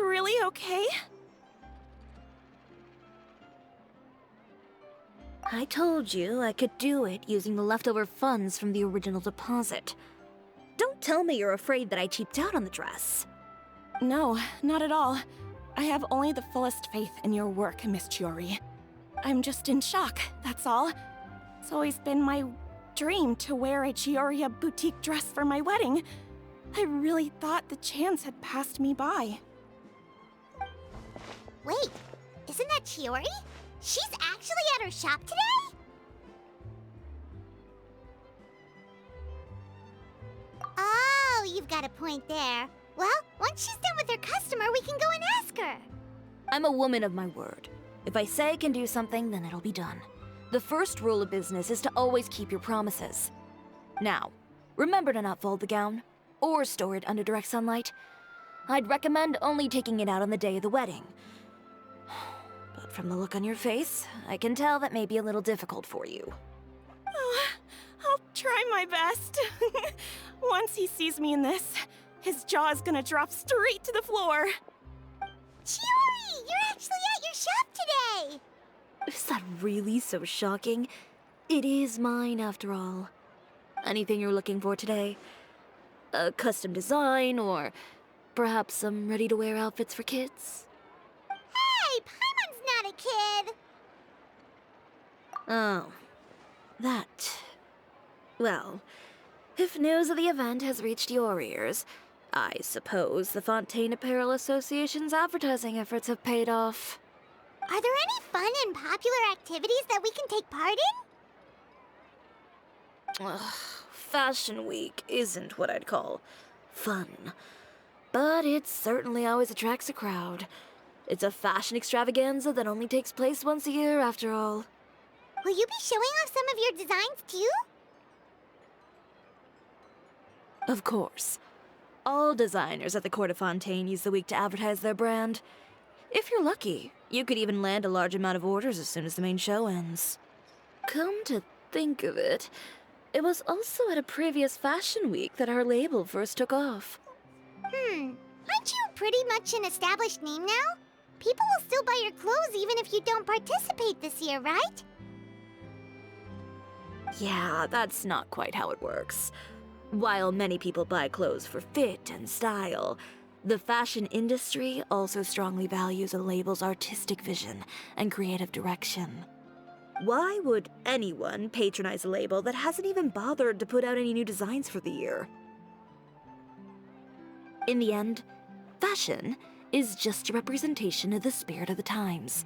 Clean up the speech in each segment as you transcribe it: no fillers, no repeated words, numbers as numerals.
really okay? I told you I could do it using the leftover funds from the original deposit. Don't tell me you're afraid that I cheaped out on the dress. No, not at all. I have only the fullest faith in your work, Miss Chiori. I'm just in shock, that's all. It's always been my dream to wear a Chioriya boutique dress for my wedding. I really thought the chance had passed me by. Wait, isn't that Chiori? She's actually at her shop today? Oh, you've got a point there. Well, once she's done with her customer, we can go and ask her. I'm a woman of my word. If I say I can do something, then it'll be done. The first rule of business is to always keep your promises. Now, remember to not fold the gown, or store it under direct sunlight. I'd recommend only taking it out on the day of the wedding. But from the look on your face, I can tell that may be a little difficult for you. Oh, I'll try my best. Once he sees me in this, his jaw is gonna drop straight to the floor. Chiori, you're actually at your shop today! Is that really so shocking? It is mine, after all. Anything you're looking for today? A custom design, or perhaps some ready-to-wear outfits for kids? Hey, Paimon's not a kid! Oh, that. Well, if news of the event has reached your ears, I suppose the Fontaine Apparel Association's advertising efforts have paid off. Are there any fun and popular activities that we can take part in? Ugh, Fashion Week isn't what I'd call fun. But it certainly always attracts a crowd. It's a fashion extravaganza that only takes place once a year, after all. Will you be showing off some of your designs, too? Of course. All designers at the Court of Fontaine use the week to advertise their brand. If you're lucky, you could even land a large amount of orders as soon as the main show ends. Come to think of it, it was also at a previous fashion week that our label first took off. Aren't you pretty much an established name now? People will still buy your clothes even if you don't participate this year, right? Yeah, that's not quite how it works. While many people buy clothes for fit and style, the fashion industry also strongly values a label's artistic vision and creative direction. Why would anyone patronize a label that hasn't even bothered to put out any new designs for the year? In the end, fashion is just a representation of the spirit of the times.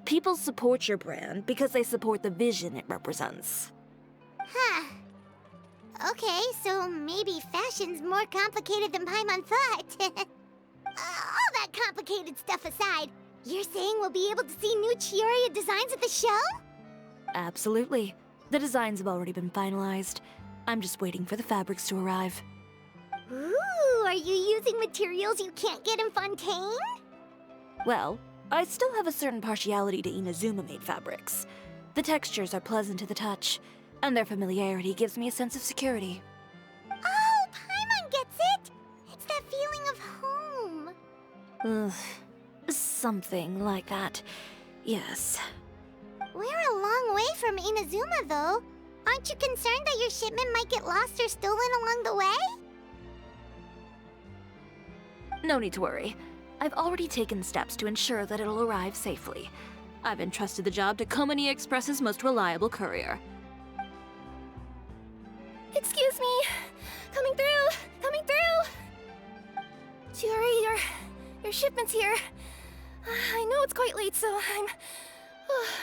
People support your brand because they support the vision it represents. Huh. Okay, so maybe fashion's more complicated than Paimon thought. All that complicated stuff aside, you're saying we'll be able to see new Chioriya designs at the show? Absolutely. The designs have already been finalized. I'm just waiting for the fabrics to arrive. Ooh, are you using materials you can't get in Fontaine? Well, I still have a certain partiality to Inazuma-made fabrics. The textures are pleasant to the touch, and their familiarity gives me a sense of security. Oh, Paimon gets it! It's that feeling of home. Ugh, something like that. Yes. We're a long way from Inazuma, though. Aren't you concerned that your shipment might get lost or stolen along the way? No need to worry. I've already taken steps to ensure that it'll arrive safely. I've entrusted the job to Komani Express's most reliable courier. Excuse me! Coming through! Coming through! Chiori, your shipment's here. I know it's quite late, so I'm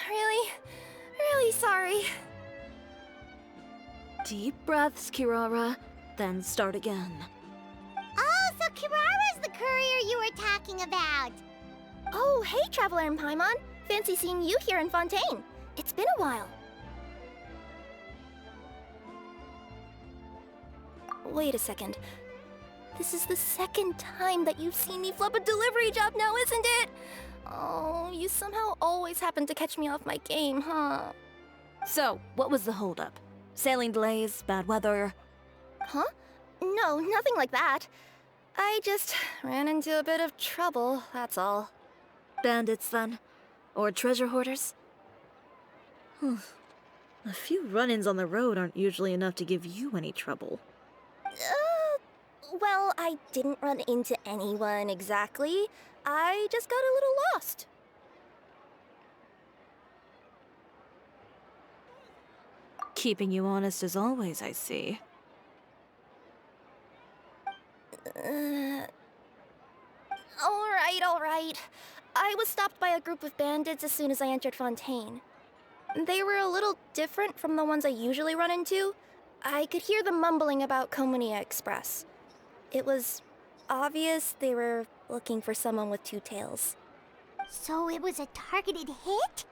really sorry. Deep breaths, Kirara, then start again. Oh, so Kirara's the courier you were talking about. Oh, hey, Traveler and Paimon. Fancy seeing you here in Fontaine. It's been a while. Wait a second. This is the second time that you've seen me flub a delivery job now, isn't it? Oh, you somehow always happen to catch me off my game, huh? So, what was the holdup? Sailing delays, bad weather? Huh? No, nothing like that. I just ran into a bit of trouble, that's all. Bandits, then? Or treasure hoarders? A few run-ins on the road aren't usually enough to give you any trouble. Well, I didn't run into anyone exactly. I just got a little lost. Keeping you honest as always, I see. All right. I was stopped by a group of bandits as soon as I entered Fontaine. They were a little different from the ones I usually run into. I could hear them mumbling about Komunia Express. It was obvious they were looking for someone with two tails. So it was a targeted hit?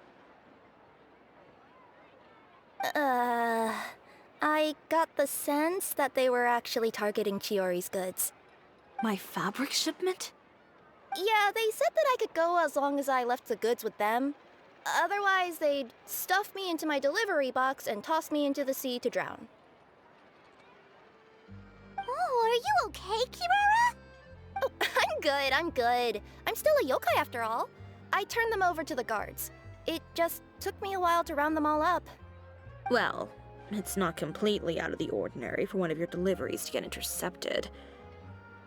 I got the sense that they were actually targeting Chiori's goods. My fabric shipment? Yeah, they said that I could go as long as I left the goods with them. Otherwise, they'd stuff me into my delivery box and toss me into the sea to drown. Oh, are you okay, Kirara? Oh, I'm good. I'm still a yokai after all. I turned them over to the guards. It just took me a while to round them all up. Well, it's not completely out of the ordinary for one of your deliveries to get intercepted.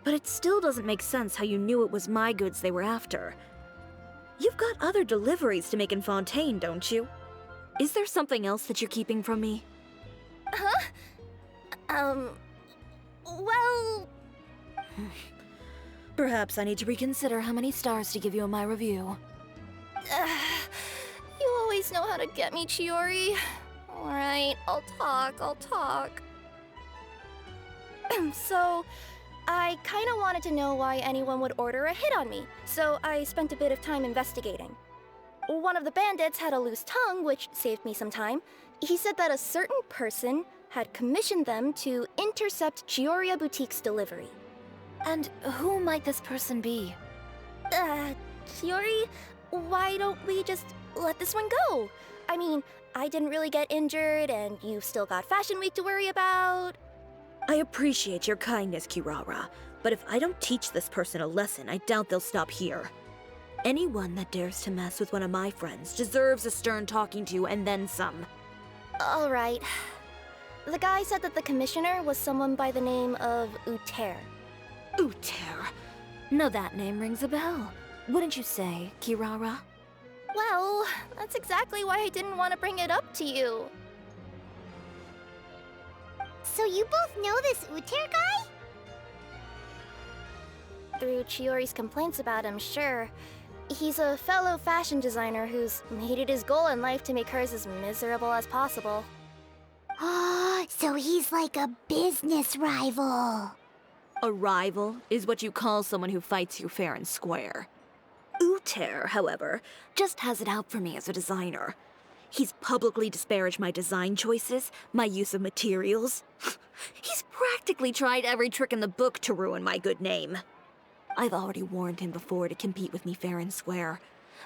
But it still doesn't make sense how you knew it was my goods they were after. You've got other deliveries to make in Fontaine, don't you? Is there something else that you're keeping from me? Well... Perhaps I need to reconsider how many stars to give you in my review. You always know how to get me, Chiori. Alright, I'll talk. So, I kinda wanted to know why anyone would order a hit on me, so I spent a bit of time investigating. One of the bandits had a loose tongue, which saved me some time. He said that a certain person had commissioned them to intercept Chioria Boutique's delivery. And who might this person be? Chiori, why don't we just let this one go? I mean, I didn't really get injured, and you've still got Fashion Week to worry about. I appreciate your kindness, Kirara, but if I don't teach this person a lesson, I doubt they'll stop here. Anyone that dares to mess with one of my friends deserves a stern talking to and then some. All right. The guy said that the commissioner was someone by the name of Uter. Uter. No, that name rings a bell. Wouldn't you say, Kirara? Well, that's exactly why I didn't want to bring it up to you. So you both know this Uter guy? Through Chiori's complaints about him, sure. He's a fellow fashion designer who's made it his goal in life to make hers as miserable as possible. Oh, so he's like a business rival. A rival is what you call someone who fights you fair and square. Uter, however, just has it out for me as a designer. He's publicly disparaged my design choices, my use of materials. He's practically tried every trick in the book to ruin my good name. I've already warned him before to compete with me fair and square,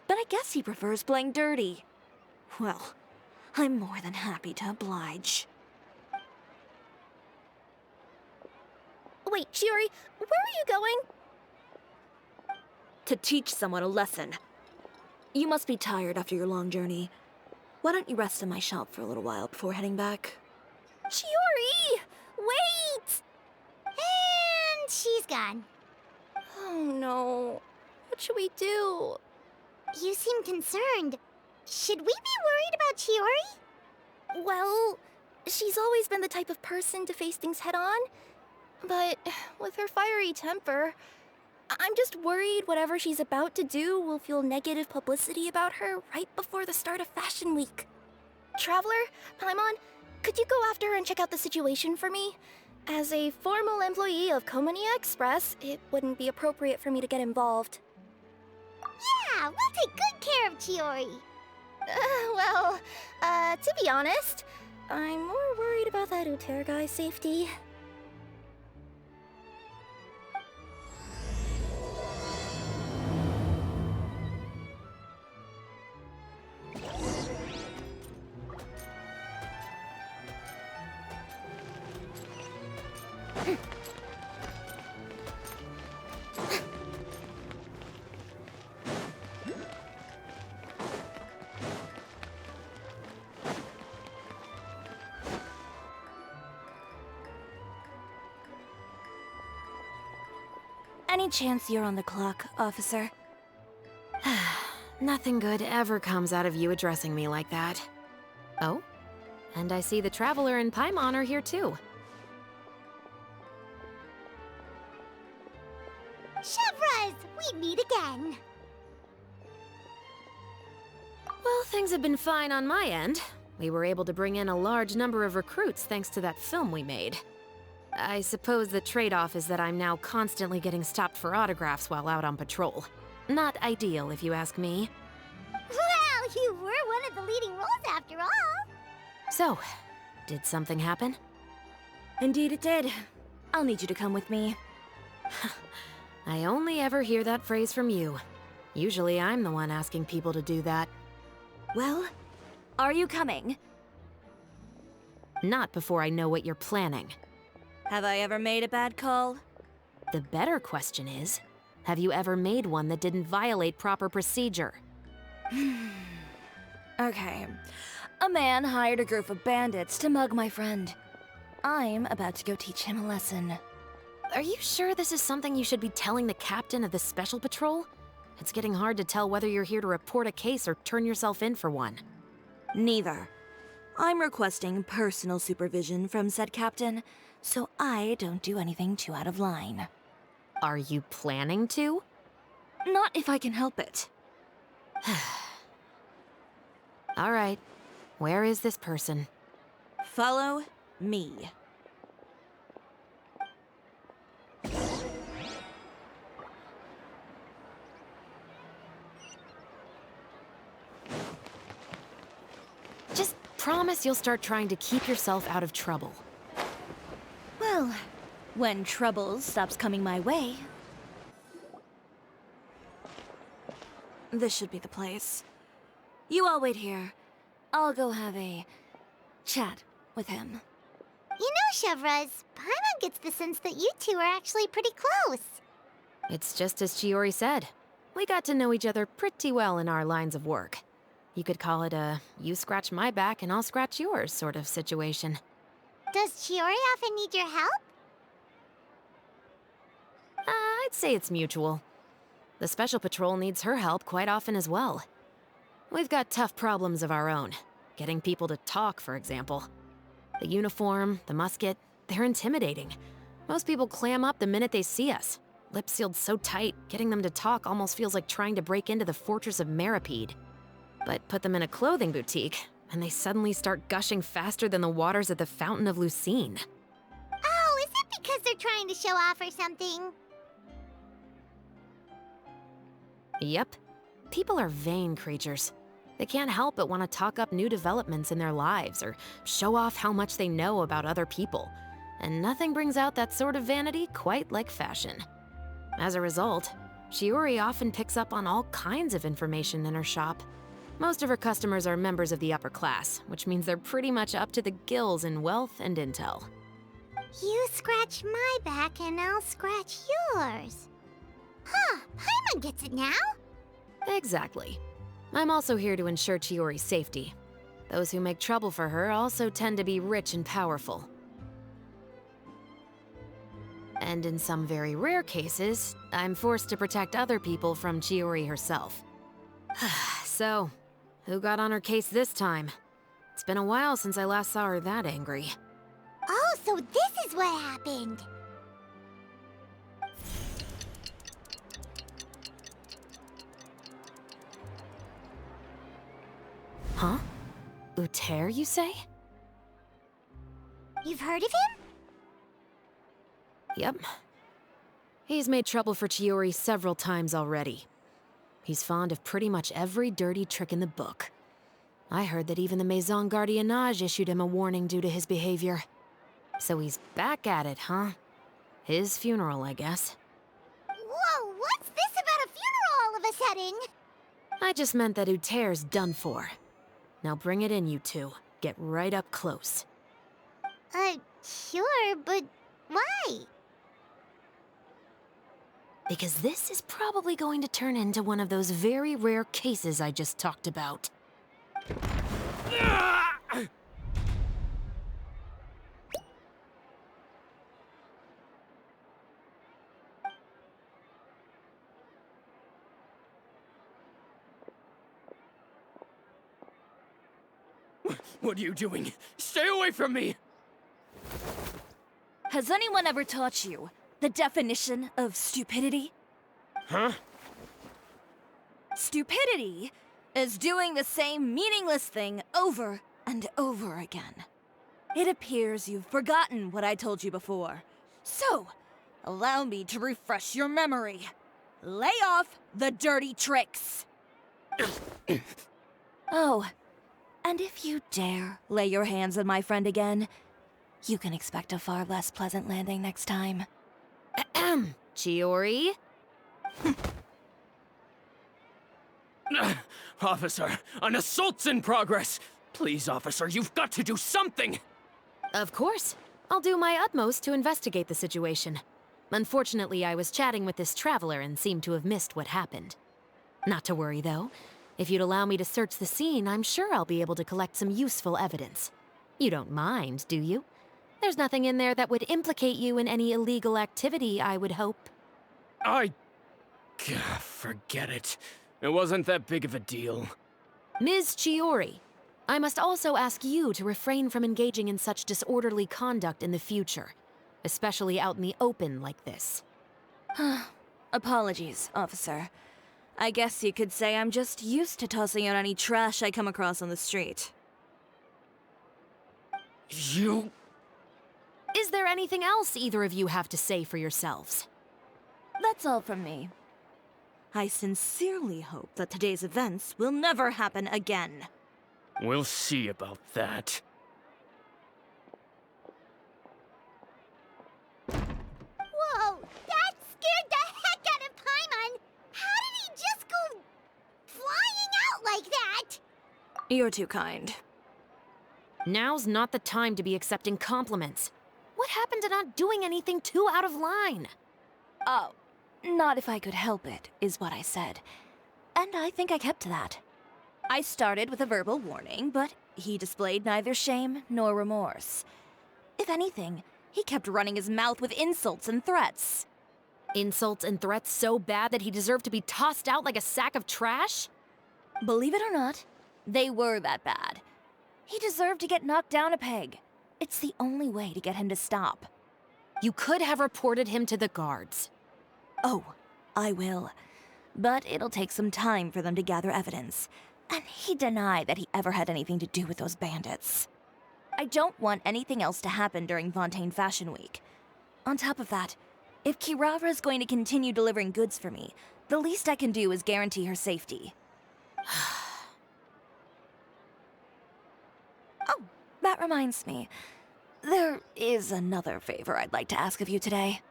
but I guess he prefers playing dirty. Well, I'm more than happy to oblige. Wait, Chiori, where are you going? To teach someone a lesson. You must be tired after your long journey. Why don't you rest in my shop for a little while before heading back? Chiori! Wait! And she's gone. Oh no. What should we do? You seem concerned. Should we be worried about Chiori? Well, she's always been the type of person to face things head on. But with her fiery temper, I'm just worried whatever she's about to do will fuel negative publicity about her right before the start of Fashion Week. Traveler, Paimon, could you go after her and check out the situation for me? As a formal employee of Komunia Express, it wouldn't be appropriate for me to get involved. Yeah, we'll take good care of Chiori. To be honest, I'm more worried about that Uter guy's safety. Any chance you're on the clock, officer? Nothing good ever comes out of you addressing me like that. Oh, and I see the Traveler and Paimon are here too. Chevras, we meet again. Well, things have been fine on my end. We were able to bring in a large number of recruits thanks to that film we made. I suppose the trade-off is that I'm now constantly getting stopped for autographs while out on patrol. Not ideal, if you ask me. Well, you were one of the leading roles after all. So, did something happen? Indeed it did. I'll need you to come with me. I only ever hear that phrase from you. Usually I'm the one asking people to do that. Well, are you coming? Not before I know what you're planning. Have I ever made a bad call? The better question is, have you ever made one that didn't violate proper procedure? Okay. A man hired a group of bandits to mug my friend. I'm about to go teach him a lesson. Are you sure this is something you should be telling the captain of the Special Patrol? It's getting hard to tell whether you're here to report a case or turn yourself in for one. Neither. I'm requesting personal supervision from said captain, so I don't do anything too out of line. Are you planning to? Not if I can help it. All right. Where is this person? Follow me. Just promise you'll start trying to keep yourself out of trouble. Well, when trouble stops coming my way... This should be the place. You all wait here. I'll go have a chat with him. You know, Chevras, Paimon gets the sense that you two are actually pretty close. It's just as Chiori said. We got to know each other pretty well in our lines of work. You could call it a you scratch my back and I'll scratch yours sort of situation. Does Chiori often need your help? I'd say it's mutual. The Special Patrol needs her help quite often as well. We've got tough problems of our own. Getting people to talk, for example. The uniform, the musket, they're intimidating. Most people clam up the minute they see us. Lips sealed so tight, getting them to talk almost feels like trying to break into the fortress of Meripede. But put them in a clothing boutique, and they suddenly start gushing faster than the waters at the Fountain of Lucine. Oh, is it because they're trying to show off or something? Yep. People are vain creatures. They can't help but want to talk up new developments in their lives or show off how much they know about other people. And nothing brings out that sort of vanity quite like fashion. As a result, Chiori often picks up on all kinds of information in her shop. Most of her customers are members of the upper class, which means they're pretty much up to the gills in wealth and intel. You scratch my back and I'll scratch yours. Huh, Paimon gets it now. Exactly. I'm also here to ensure Chiori's safety. Those who make trouble for her also tend to be rich and powerful. And in some very rare cases, I'm forced to protect other people from Chiori herself. So, who got on her case this time? It's been a while since I last saw her that angry. Oh, so this is what happened. Huh? Uter, you say? You've heard of him? Yep. He's made trouble for Chiori several times already. He's fond of pretty much every dirty trick in the book. I heard that even the Maison Gardiennage issued him a warning due to his behavior. So he's back at it, huh? His funeral, I guess. Whoa, what's this about a funeral all of a sudden? I just meant that Uter's done for. Now bring it in, you two. Get right up close. Sure, but why? Because this is probably going to turn into one of those very rare cases I just talked about. What are you doing? Stay away from me! Has anyone ever taught you the definition of stupidity? Huh? Stupidity is doing the same meaningless thing over and over again. It appears you've forgotten what I told you before. So, allow me to refresh your memory. Lay off the dirty tricks. Oh, and if you dare lay your hands on my friend again, you can expect a far less pleasant landing next time. Ahem. Chiori? Officer, an assault's in progress! Please, officer, you've got to do something! Of course. I'll do my utmost to investigate the situation. Unfortunately, I was chatting with this traveler and seemed to have missed what happened. Not to worry, though. If you'd allow me to search the scene, I'm sure I'll be able to collect some useful evidence. You don't mind, do you? There's nothing in there that would implicate you in any illegal activity, I would hope. Forget it. It wasn't that big of a deal. Ms. Chiori, I must also ask you to refrain from engaging in such disorderly conduct in the future, especially out in the open like this. Apologies, officer. I guess you could say I'm just used to tossing out any trash I come across on the street. You... Is there anything else either of you have to say for yourselves? That's all from me. I sincerely hope that today's events will never happen again. We'll see about that. Whoa, that scared the heck out of Paimon! How did he just go flying out like that? You're too kind. Now's not the time to be accepting compliments. What happened to not doing anything too out of line? Oh, not if I could help it, is what I said. And I think I kept to that. I started with a verbal warning, but he displayed neither shame nor remorse. If anything, he kept running his mouth with insults and threats. Insults and threats so bad that he deserved to be tossed out like a sack of trash? Believe it or not, they were that bad. He deserved to get knocked down a peg. It's the only way to get him to stop. You could have reported him to the guards. Oh, I will. But it'll take some time for them to gather evidence. And he denied that he ever had anything to do with those bandits. I don't want anything else to happen during Fontaine Fashion Week. On top of that, if Kirara is going to continue delivering goods for me, the least I can do is guarantee her safety. Oh, that reminds me. There is another favor I'd like to ask of you today.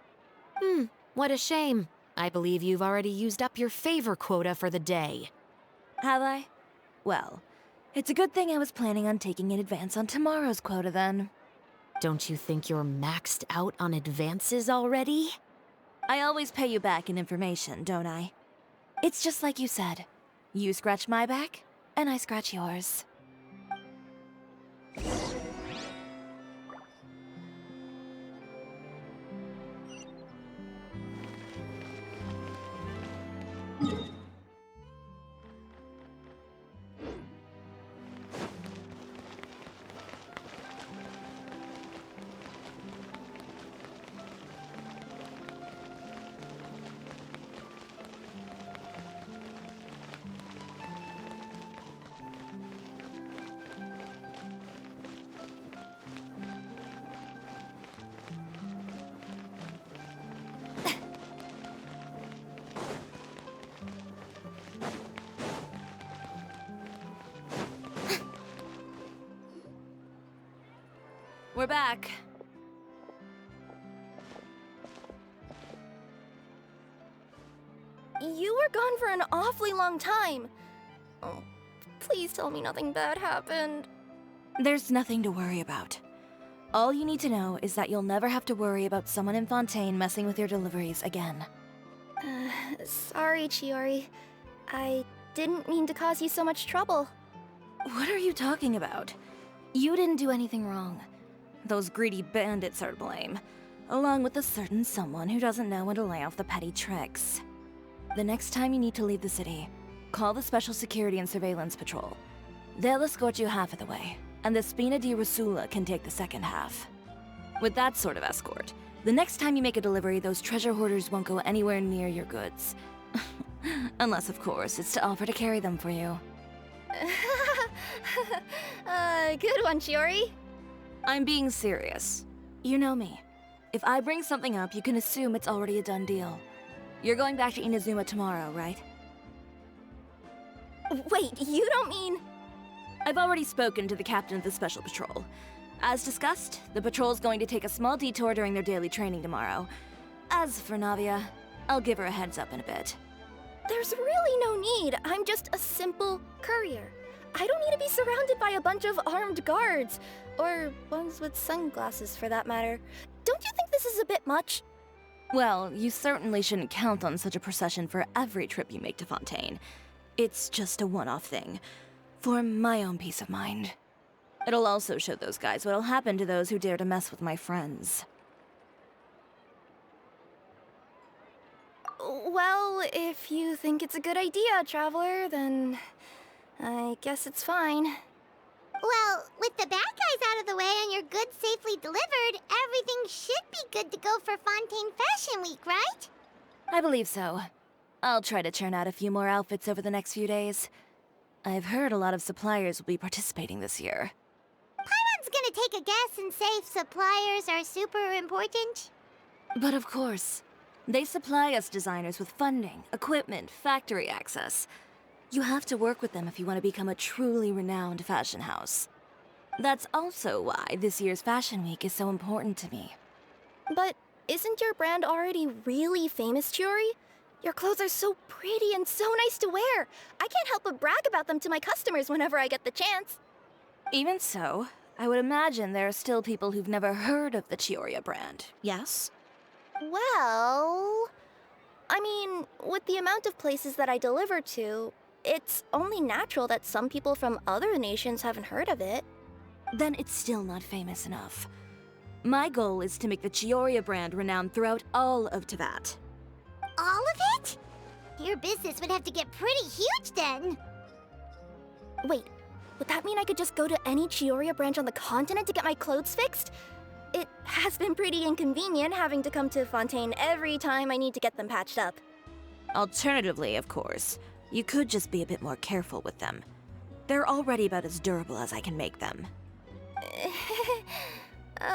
What a shame. I believe you've already used up your favor quota for the day. Have I? Well, it's a good thing I was planning on taking an advance on tomorrow's quota then. Don't you think you're maxed out on advances already? I always pay you back in information, don't I? It's just like you said. You scratch my back, and I scratch yours. We're back. You were gone for an awfully long time. Oh, please tell me nothing bad happened. There's nothing to worry about. All you need to know is that you'll never have to worry about someone in Fontaine messing with your deliveries again. Sorry, Chiori. I didn't mean to cause you so much trouble. What are you talking about? You didn't do anything wrong. Those greedy bandits are to blame, along with a certain someone who doesn't know when to lay off the petty tricks. The next time you need to leave the city, call the Special Security and Surveillance Patrol. They'll escort you half of the way. and the Spina di Rosula can take the second half. With that sort of escort, the next time you make a delivery, those treasure hoarders won't go anywhere near your goods. Unless, of course, it's to offer to carry them for you. Good one, Chiori. I'm being serious. You know me. If I bring something up, you can assume it's already a done deal. You're going back to Inazuma tomorrow, right? Wait, you don't mean... I've already spoken to the captain of the Special Patrol. As discussed, the patrol's going to take a small detour during their daily training tomorrow. As for Navia, I'll give her a heads up in a bit. There's really no need. I'm just a simple courier. I don't need to be surrounded by a bunch of armed guards. Or ones with sunglasses, for that matter. Don't you think this is a bit much? Well, you certainly shouldn't count on such a procession for every trip you make to Fontaine. It's just a one-off thing. For my own peace of mind. It'll also show those guys what'll happen to those who dare to mess with my friends. Well, if you think it's a good idea, Traveler, then I guess it's fine. Well, with the bad guys out of the way and your goods safely delivered, everything should be good to go for Fontaine Fashion Week, right? I believe so. I'll try to churn out a few more outfits over the next few days. I've heard a lot of suppliers will be participating this year. Paimon's gonna take a guess and say suppliers are super important. But of course, they supply us designers with funding, equipment, factory access. You have to work with them if you want to become a truly renowned fashion house. That's also why this year's Fashion Week is so important to me. But isn't your brand already really famous, Chiori? Your clothes are so pretty and so nice to wear. I can't help but brag about them to my customers whenever I get the chance. Even so, I would imagine there are still people who've never heard of the Chiori brand, yes? Well... I mean, with the amount of places that I deliver to, it's only natural that some people from other nations haven't heard of it. Then it's still not famous enough. My goal is to make the Chiori brand renowned throughout all of Teyvat. All of it? Your business would have to get pretty huge then. Wait, would that mean I could just go to any Chiori branch on the continent to get my clothes fixed? It has been pretty inconvenient having to come to Fontaine every time I need to get them patched up. Alternatively, of course, you could just be a bit more careful with them. They're already about as durable as I can make them.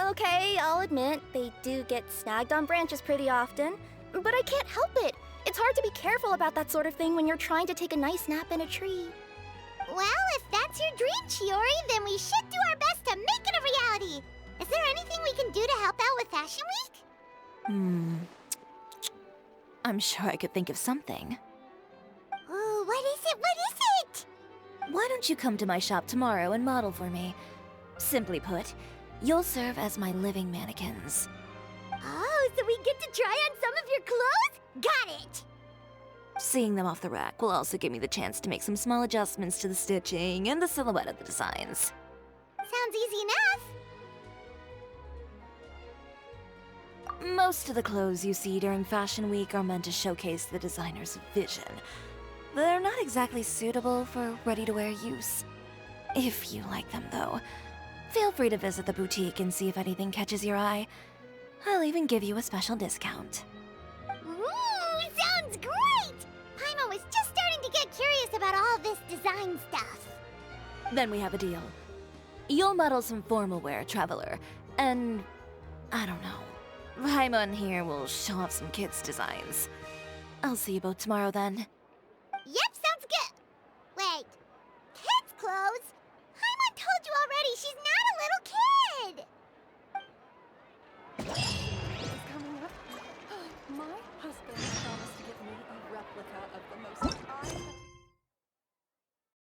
Okay, I'll admit, they do get snagged on branches pretty often, but I can't help it. It's hard to be careful about that sort of thing when you're trying to take a nice nap in a tree. Well, if that's your dream, Chiori, then we should do our best to make it a reality. Is there anything we can do to help out with Fashion Week? I'm sure I could think of something. Ooh, what is it? What is it? Why don't you come to my shop tomorrow and model for me? Simply put, you'll serve as my living mannequins. Oh, so we get to try on some of your clothes? Got it! Seeing them off the rack will also give me the chance to make some small adjustments to the stitching and the silhouette of the designs. Sounds easy enough. Most of the clothes you see during Fashion Week are meant to showcase the designer's vision. They're not exactly suitable for ready-to-wear use. If you like them, though, feel free to visit the boutique and see if anything catches your eye. I'll even give you a special discount. Ooh, sounds great! Paimon was just starting to get curious about all this design stuff. Then we have a deal. You'll model some formal wear, Traveler, and I don't know. Paimon here will show off some kids' designs. I'll see you both tomorrow then. Yep, sounds good. Wait, kids' clothes? Paimon told you already she's not a little kid!